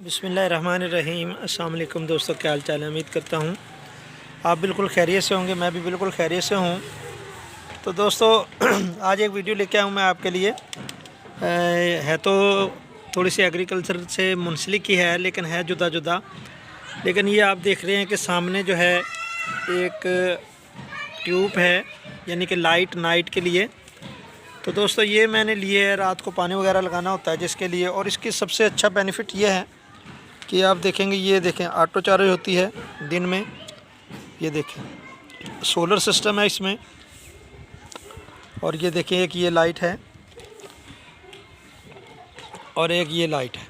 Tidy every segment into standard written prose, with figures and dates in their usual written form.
बिस्मिल्लाहिर्रहमानिर्रहीम। अस्सलाम वालेकुम दोस्तों, क्या हाल चाल है। उम्मीद करता हूँ आप बिल्कुल खैरियत से होंगे। मैं भी बिल्कुल खैरियत से हूँ। तो दोस्तों आज एक वीडियो लेके आया हूँ मैं आपके लिए। है तो थोड़ी सी एग्रीकल्चर से मुंसलिक ही है, लेकिन है जुदा जुदा। लेकिन ये आप देख रहे हैं कि सामने जो है एक ट्यूब है, यानी कि लाइट नाइट के लिए। तो दोस्तों ये मैंने लिए है, रात को पानी वगैरह लगाना होता है जिसके लिए। और इसकी सबसे अच्छा बेनिफिट ये है कि आप देखेंगे, ये देखें ऑटो चार्ज होती है दिन में। ये देखें सोलर सिस्टम है इसमें। और ये देखें एक ये लाइट है और एक ये लाइट है,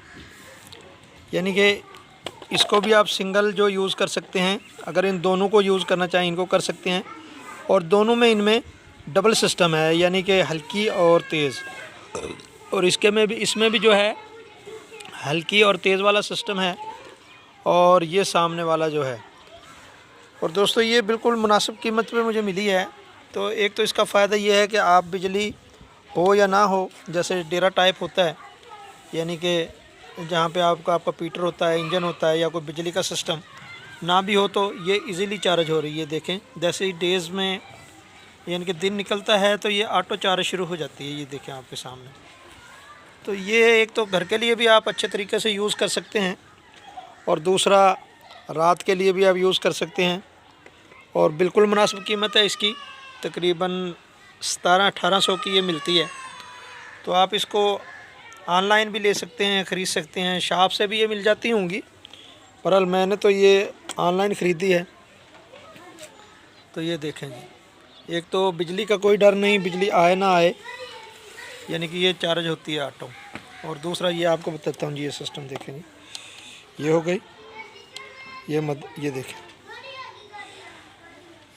यानी कि इसको भी आप सिंगल जो यूज़ कर सकते हैं। अगर इन दोनों को यूज़ करना चाहें इनको कर सकते हैं। और दोनों में इनमें डबल सिस्टम है, यानी कि हल्की और तेज़। और इसमें भी जो है हल्की और तेज़ वाला सिस्टम है, और ये सामने वाला जो है। और दोस्तों ये बिल्कुल मुनासिब कीमत पे मुझे मिली है। तो एक तो इसका फ़ायदा ये है कि आप बिजली हो या ना हो, जैसे डेरा टाइप होता है, यानी कि जहाँ पे आपका पीटर होता है, इंजन होता है, या कोई बिजली का सिस्टम ना भी हो, तो ये इजीली चार्ज हो रही है। देखें जैसे ही डेज़ में यानी कि दिन निकलता है तो ये ऑटो चार्ज शुरू हो जाती है। ये देखें आपके सामने। तो ये एक तो घर के लिए भी आप अच्छे तरीके से यूज़ कर सकते हैं, और दूसरा रात के लिए भी आप यूज़ कर सकते हैं। और बिल्कुल मुनासिब कीमत है इसकी, तकरीबन 1700-1800 की ये मिलती है। तो आप इसको ऑनलाइन भी ले सकते हैं, ख़रीद सकते हैं, शॉप से भी ये मिल जाती होंगी। बहरहाल मैंने तो ये ऑनलाइन ख़रीदी है। तो ये देखें जी, एक तो बिजली का कोई डर नहीं, बिजली आए ना आए, यानी कि ये चार्ज होती है ऑटो। और दूसरा ये आपको बताता हूँ जी, ये सिस्टम देखें जी, ये हो गई, ये देखें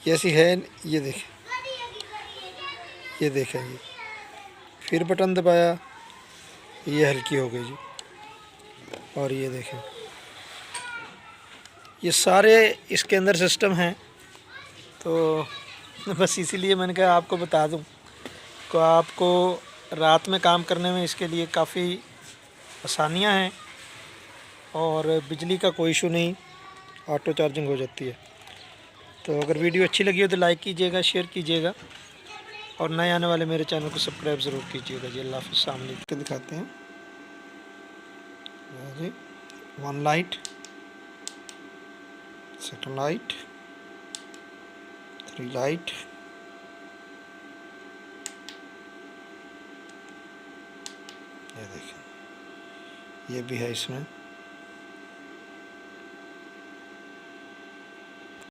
ये ऐसी है, ये देखें जी, फिर बटन दबाया, ये हल्की हो गई जी। और ये देखें, ये सारे इसके अंदर सिस्टम हैं। तो बस इसीलिए मैंने कहा आपको बता दूं कि आपको रात में काम करने में इसके लिए काफ़ी आसानियां हैं, और बिजली का कोई इशू नहीं, ऑटो चार्जिंग हो जाती है। तो अगर वीडियो अच्छी लगी हो तो लाइक कीजिएगा, शेयर कीजिएगा, और नए आने वाले मेरे चैनल को सब्सक्राइब ज़रूर कीजिएगा जी। अल्लाह हाफ़िज़। सामने दिखाते हैं जी, 1 लाइट, 2 लाइट, 3 लाइट, ये देखें ये भी है इसमें।